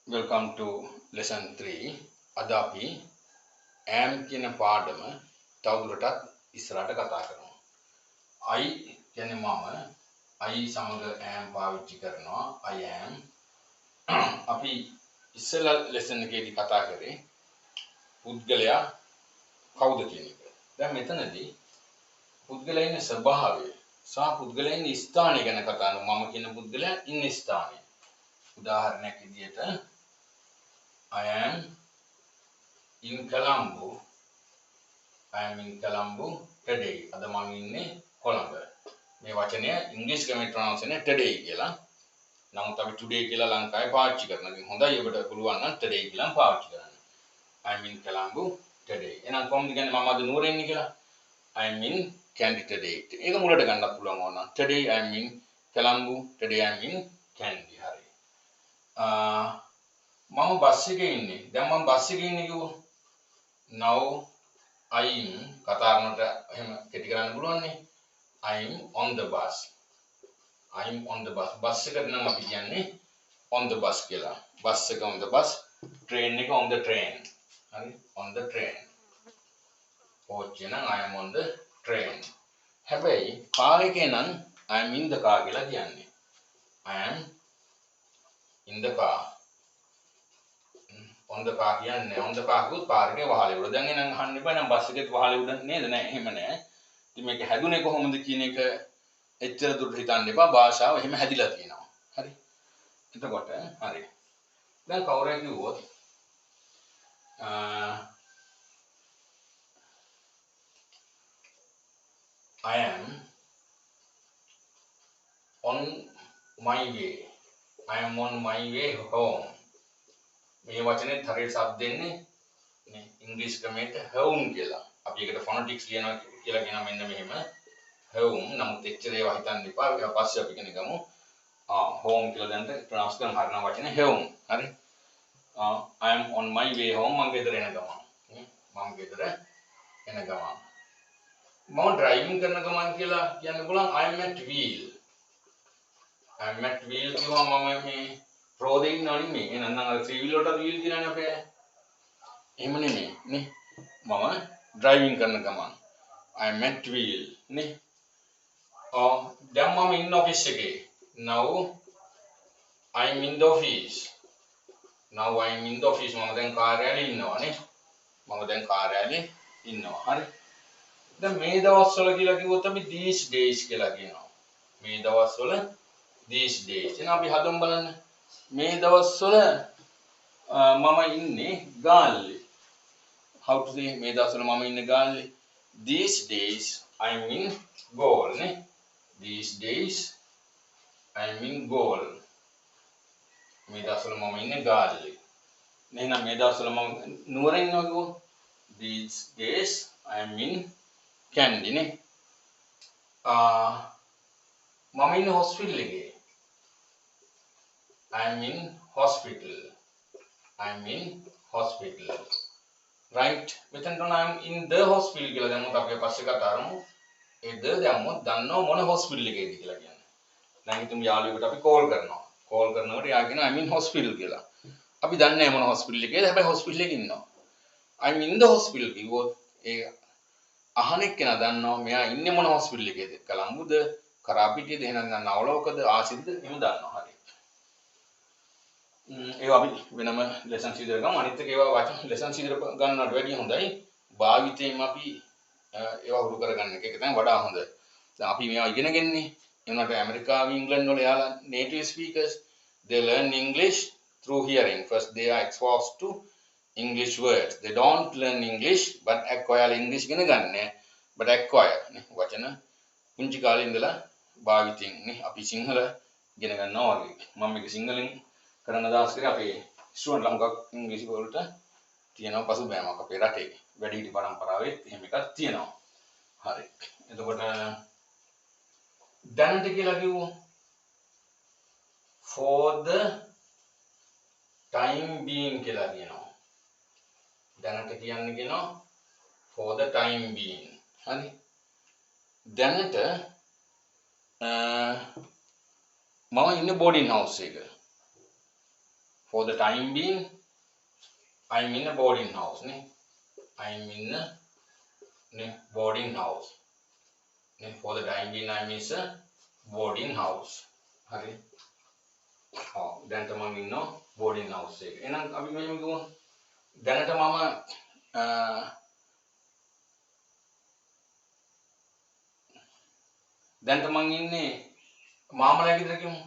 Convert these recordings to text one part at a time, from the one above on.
Welcome to lesson 3. අද අපි am කියන පාඩම තවදුරටත් ඉස්සරහට කතා කරමු. I කියන්නේ මම I සමග am පාවිච්චි කරනවා. I am. අපි ඉස්සෙල්ලා lesson එකේදී කතා කරේ පුද්ගලයා කවුද කියන එක. දැන් මෙතනදී පුද්ගලයාගේ ස්වභාවය සහ පුද්ගලයාගේ ස්ථානය ගැන කතා කරනවා. මම කියන පුද්ගලයා ඉන්න ස්ථානය. උදාහරණයක් විදිහට I am in Colombo. I am in Colombo today. අද මම ඉන්නේ කොළඹ. මේ වචනය ඉංග්‍රීසි ග්‍රැමර් ප්‍රොනවුන්ස් වෙන්නේ today කියලා. නමුත් අපි today කියලා ලංකාවේ පාවිච්චි කරනවා. ඉතින් හොඳයි ඔබට පුළුවන් නම් today කියලා පාවිච්චි කරන්න. I am in Colombo today. එහෙනම් කොහොමද කියන්නේ මම අද නුවර ඉන්නේ කියලා? I am in Kandy today. ඒක මුලට ගන්නත් පුළුවන් ඕන. Today I am in Colombo. Today I am in Kandy. හරි. මම බස් එකේ ඉන්නේ. දැන් මම බස් එකේ ඉන්නේ කිව්වා. Now I'm කතා කරනකොට එහෙම කෙටි කරන්න පුළුවන් නේ. I'm on the bus. I'm on the bus. Bus එකට නම් අපි කියන්නේ on the bus කියලා. බස් එක on the bus, train එක on the train. හරි? On the train. කෝච්චිය නම් I am on the train. හැබැයි කාර් එකේ නම් I am in the car කියලා කියන්නේ. I am in the car. on the car කියන්නේ on the car කිව්වොත් කාර් එකේ වහලේ උඩ. දැන් එනං අහන්න එපා නම් බස් එකේ වහලේ උඩ නේද? නෑ එහෙම නෑ. ඉතින් මේක හැදුනේ කොහොමද කියන එක එච්චර දුරට හිතන්න එපා. භාෂාව එහෙම හැදිලා තියෙනවා. හරි. එතකොට හරි. දැන් කවුරු හරි කිව්වොත් I am on my way. I am on my way home. මේ වචනේ හරියට શબ્ද දෙන්නේ නේ ඉංග්‍රීසි ක්‍රමයට home කියලා. අපි ඒකට phonetics ලියනවා කියලා කියනවා මෙන්න මෙහෙම home. නමුත් එච්චර ඒවා හිතන්න එපා. ඊට පස්සේ අපි කෙනෙක් ගමු home කියලා දැන් ප්‍රොනවුන්ස් කරන හරින වචනේ home. හරි. I am on my way home. මම ගෙදර එන ගමන්. මම ගෙදර එන ගමන්. මම driving කරන ගමන් කියලා කියන්න පුළුවන් I am at wheel. I am at wheel කියවම මම මේ රෝදේ ඉන්නව නෙමෙයි. එහෙනම් අර ත්‍රී වීල් වලට වීල් කියලානේ අපේ. එහෙම නෙමෙයි නේ. මම driving කරන ගමන් I am at wheel නේ. දැන් මම ඉන්න ඔෆිස් එකේ. Now I am in the office. Now I am in the office. මම දැන් කාර්යාලයේ ඉන්නවා නේ. මම දැන් කාර්යාලයේ ඉන්නවා. හරි. දැන් මේ දවස්වල කියලා කිව්වොත් අපි these days කියලා කියනවා. මේ දවස්වල these days. එහෙනම් අපි හදමු බලන්න. මේ දවස්වල මම ඉන්නේ ගාල්ලේ. How to say මේ දවස්වල මම ඉන්නේ ගාල්ලේ. These days I'm in Galle නේ. These days I'm in Galle. මේ දවස්වල මම ඉන්නේ ගාල්ලේ. එහෙනම් මේ දවස්වල මම නුවර ඉන්නවා කිව්වොත් these days I'm in Kandy නේ. මම ඉන්නේ හොස්පිටල් එකේ. I'm in hospital. I'm in hospital. Right? මෙතන තමයි I'm in the hospital කියලා දැම්මොත් අපි පස්සේ කතා කරමු. ඒ the දැම්මොත් දන්නව මොන hospital එකේද කියලා කියන්නේ. දැන් හිතමු යාළුවෙකුට අපි call කරනවා. call කරනකොට එයා කියනවා I'm in hospital කියලා. අපි දන්නේ නැහැ මොන hospital එකේද. හැබැයි hospital එකේ ඉන්නවා. I'm in the hospital කිව්වොත් ඒ අහන එක්කෙනා දන්නවා මෙයා ඉන්නේ මොන hospital එකේද. කොළඹද, කරාපිටියද, එහෙනම් නවලෝකද, ආසිද්ද එහෙම දන්නවා. හරි. ඒවා අපි වෙනම ලෙසන්ස් විතර ගමු. අනිත් එක ඒවා වචන ලෙසන්ස් විතර ගන්නවට වැඩිය හොඳයි. භාවිතයෙන් අපි ඒවා හුරු කරගන්න එක තමයි වඩා හොඳ. දැන් අපි මේවා ඉගෙනගන්නේ. එනකොට ඇමරිකාවේ ඉංග්‍රීසි වල යාලා native speakers they learn English through hearing. First they are exposed to English words. They don't learn English but acquire English ඉගෙන ගන්න. But acquire නේ වචන පුංචි කාලේ ඉඳලා භාවිතයෙන් නේ අපි සිංහල ඉගෙන ගන්නවා වගේ. මම මේක සිංහලෙන් කරන දවස්වල අපේ ස්ටුඩන්ට්ලා මොකක් ඉංග්‍රීසි වලට තියෙනවා පසුබෑමක් අපේ රටේ වැඩිහිටි පරම්පරාවේ එහෙම එකක් තියෙනවා. හරි. එතකොට දැනට කියලා කිව්වොත් for the time being කියලා කියනවා. දැනට කියන්නේ කියනවා for the time being. හරි. දැනට මම ඉන්නේ බෝඩින් හවුස් එක. For the time being, I'm in a boarding house. I'm in a boarding house. For the time being, I'm in a boarding house. Hari. දැන් තමන් ඉන්නවා boarding house එකේ. එහෙනම් අපි මෙහෙම ගමු. දැනට මම දැන් තමන් ඉන්නේ මාමලා ගෙදර කියමු.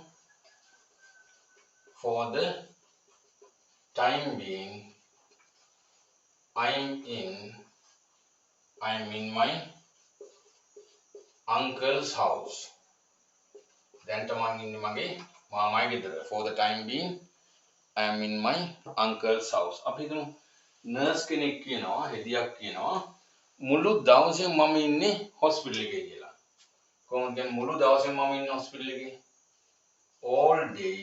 For the time being, I'm in my uncle's house. දැන් තමන් ඉන්නේ මගේ මාමා ගෙදර. For the time being, I am in my uncle's house. අපි හිතමු නර්ස් කෙනෙක් කියනවා, හෙදියක් කියනවා මුළු දවසෙම මම ඉන්නේ හොස්පිටල් එකේ කියලා. කොහොමද කියන්නේ මුළු දවසෙම මම ඉන්නේ හොස්පිටල් එකේ? All day,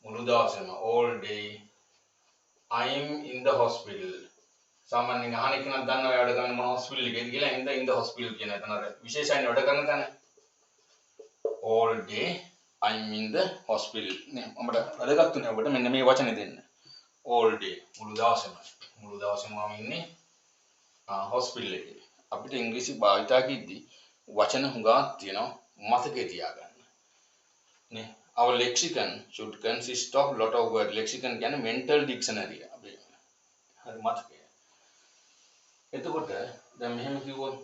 මුළු දවසෙම all day I am in the hospital. සාමාන්‍යයෙන් අහන එක නම් දන්නවා වැඩ කරන මම හොස්පිටල් එකේද කියලා. in the hospital කියන එතන අර විශේෂයෙන් වැඩ කරන තැන. All day I'm in the hospital. නේ අපිට වැඩගත් උනේ අපිට මෙන්න මේ වචනේ දෙන්න. All day මුළු දවසෙම මම ඉන්නේ හොස්පිටල් එකේ. අපිට ඉංග්‍රීසි භාවිතා කිද්දි වචන හුඟක් තියෙනවා මතකේ තියාගන්න. නේ our lexicon should consist of lot of words. lexicon කියන්නේ mental dictionary. අපි හරි මතකය. එතකොට දැන් මෙහෙම කිව්වොත්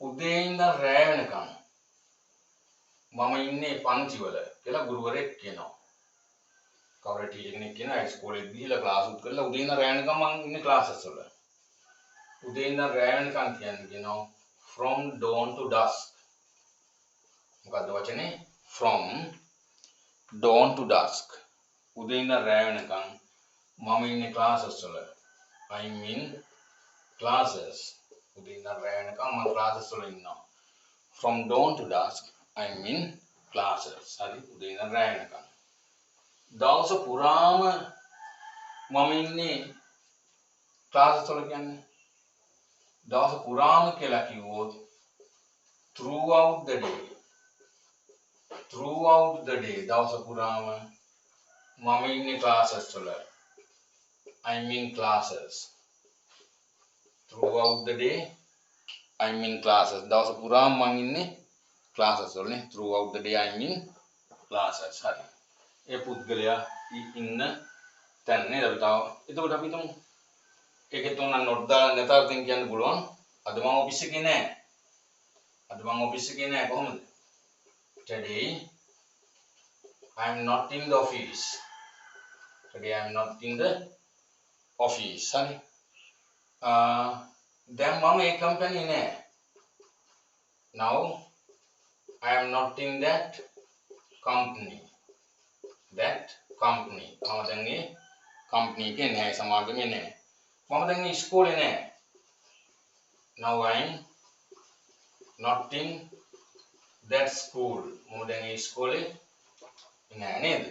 උදේ ඉඳන් රෑ වෙනකම් මම ඉන්නේ පන්තිවල කියලා ගුරුවරයෙක් කියනවා. කවුරු ටීචර් කෙනෙක් කියනවා ඉස්කෝලේ ගිහිල්ලා ක්ලාස් උත් කරලා උදේ ඉඳන් රෑ වෙනකම් මම ඉන්නේ ක්ලාසස් වල. උදේ ඉඳන් රෑ වෙනකම් කියන්නේ කියනවා from dawn to dusk. මොකද්ද වචනේ? from dawn to dusk. උදේ ඉඳන් රෑ වෙනකම් මම ඉන්නේ ක්ලාසස් වල. I'm in classes. උදේ ඉඳන් රෑ වෙනකම් මම ක්ලාසස් වල ඉන්නවා. From dawn to dusk I'm in classes. හරි උදේ ඉඳන් රෑ වෙනකම්. දවස පුරාම මම ඉන්නේ ක්ලාසස් වල කියන්නේ. දවස පුරාම කියලා කිව්වොත් throughout the day. throughout the day දවස පුරාම මම ඉන්නේ ක්ලාසස් වල. I'm in classes. Throughout the day I'm in classes. දවස පුරාම මම ඉන්නේ classes වල නේ. Throughout the day I'm in classes. හරි. ඒ පුද්ගලයා ඉන්න තැන නේද අපි තාම. එතකොට අපි හිතමු ඒකේ තුන නෝට් දාලා නැතරින් කියන්න පුළුවන්. අද මම ඔෆිස් එකේ නෑ. කොහොමද? Today I am not in the office. Today I am not in the office. හරි. දැන් මම ඒ කම්පැනි නෑ. Now I am not in that company. මම දැන් මේ කම්පැනි එකේ නෑ, සමාගමේ නෑ. මම දැන් ඉස්කෝලේ නෑ. Now I am not in that school. මම දැන් ඉස්කෝලේ නෑ නේද?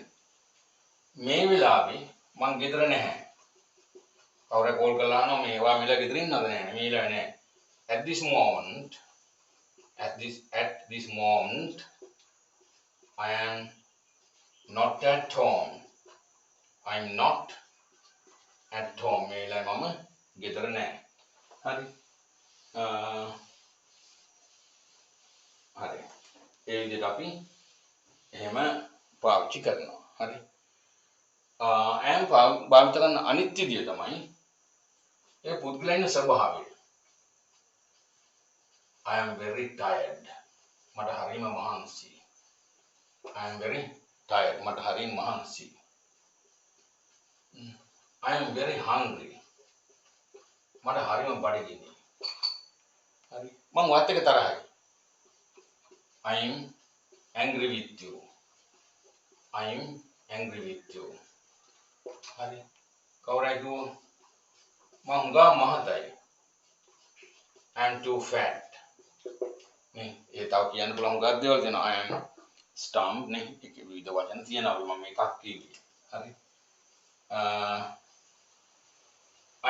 මේ වෙලාවේ මං ගෙදර නැහැ. කවුරු කෝල් කරලා අහනවා මේ වා මෙලා ගෙදර ඉන්නවද නැහැ. මේ වෙලාවේ නැහැ. At this moment I am not at home. I'm not at home. මේ වෙලාවේ මම ගෙදර නැහැ. හරි. හරි. ඒ විදිහට අපි එහෙම පාවිච්චි කරනවා. හරි. I am භාවිත කරන අනිත් විදිය තමයි ඒ පුද්ගලයන්ගේ ස්වභාවය. I am very tired. මට හරිම මහන්සි. I am very tired. මට හරිම මහන්සි. I am very hungry. මට හරිම බඩගිනි. හරි. මං වත් එක තරහයි. I am angry with you. හරි. කවුරුයි කිව්වොත් මං හුඟා මහතයි. I am too fat. නේ ඒ තව කියන්න පුළුවන් හුඟක් දේවල් තියෙනවා. I am stumped නේ ඒක විවිධ වචන තියෙනවා. මම එකක් කිව්වේ. හරි.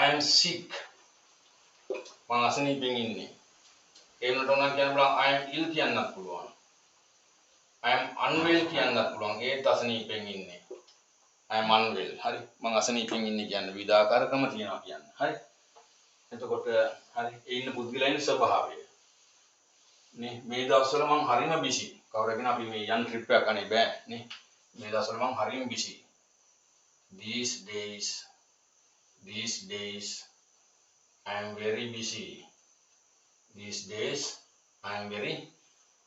I am sick. මං අසනීපෙන් ඉන්නේ. ඒ වුණාට උනා කියන්න පුළුවන් I am ill කියන්නත් පුළුවන්. I am unwell කියන්නත් පුළුවන්. ඒත් අසනීපෙන් ඉන්නේ. I am unwell. හරි. මං අසනීපෙන් ඉන්නේ කියන්නේ විවිධාකාර ක්‍රම තියෙනවා කියන්නේ. හරි. එතකොට හරි ඒ ඉන්න පුද්ගලයන්ගේ ස්වභාවය. නේ මේ දවස්වල මං හරිම බිසි. කවුරුගෙන අපි මේ යන් ට්‍රිප් එකක් අනේ බෑ නේ. මේ දවස්වල මං හරිම busy. These days I am very busy. These days I am very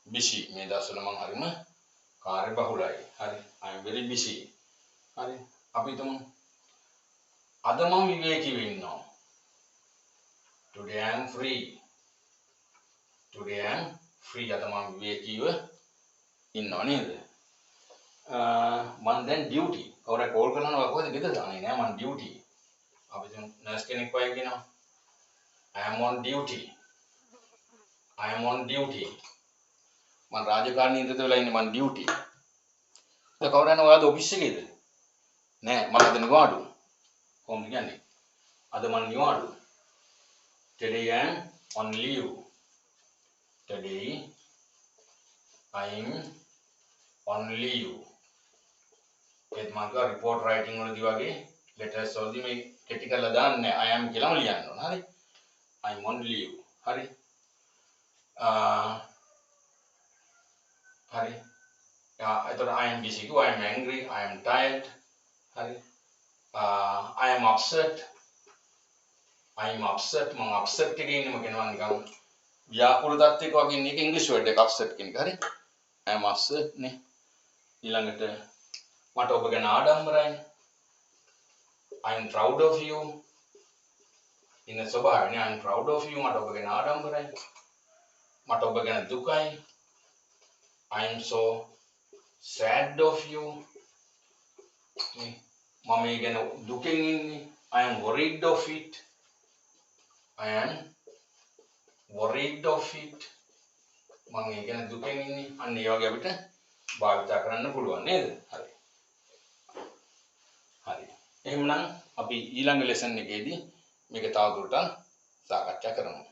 busy. මේ දවස්වල මං හරිම කාර්යබහුලයි. හරි. I am very busy. හරි. අපි තුමු අද මම විවේකීව ඉන්නවා. Today I am free. Today I am free. අද මම විවේකීව ඉන්නවා නේද? මම දැන් ඩියුටි. කවුරුහරි කෝල් කරනවා කොහෙද ගෙදර දාන්නේ නෑ මම ඩියුටි. අපි දැන් නර්ස් කෙනෙක් වගේ කියනවා. I am on duty. I am on duty. මම රාජකාරී නිරත වෙලා ඉන්නේ මම ඩියුටි. ඒක කවුරු යනවා ඔයාද ඔෆිස් එකේද? නෑ මම අද නිවාඩු. කොහොමද කියන්නේ? අද මම නිවාඩු. Today I am on leave. Today I am on leave. ඒත් මම කව report writing වලදී වගේ letters වලදී මේ කෙටි කරලා දාන්නේ I am කියලාම ලියන්න ඕන. හරි? I am on leave. හරි? හරි? එතකොට I am busy. I am angry. I am tired. හරි? I am upset. I am upset. මම upset එකේ ඉන්නේ මම කියනවා නිකන් ව්‍යාකූල තත්ත්වයක වගේ ඉන්නේ. ඒක ඉංග්‍රීසි වර්ඩ් එක upset කියන එක. හරි? I am upset නේ. ඊළඟට මට ඔබ ගැන ආඩම්බරයි. I am proud of you. ඉන්න ස්වභාවය නේ I am proud of you. මට ඔබ ගැන ආඩම්බරයි. මට ඔබ ගැන දුකයි. I am so sad of you. මම මේ ගැන දුකෙන් ඉන්නේ. I am worried of it. I am worried of it. මම මේ ගැන දුකෙන් ඉන්නේ. අන්න ඒ වගේ අපිට භාවිත කරන්න පුළුවන් නේද? හරි. හරි. එහෙනම් අපි ඊළඟ ලෙසන් එකේදී මේක තවදුරටත් සාකච්ඡා කරමු.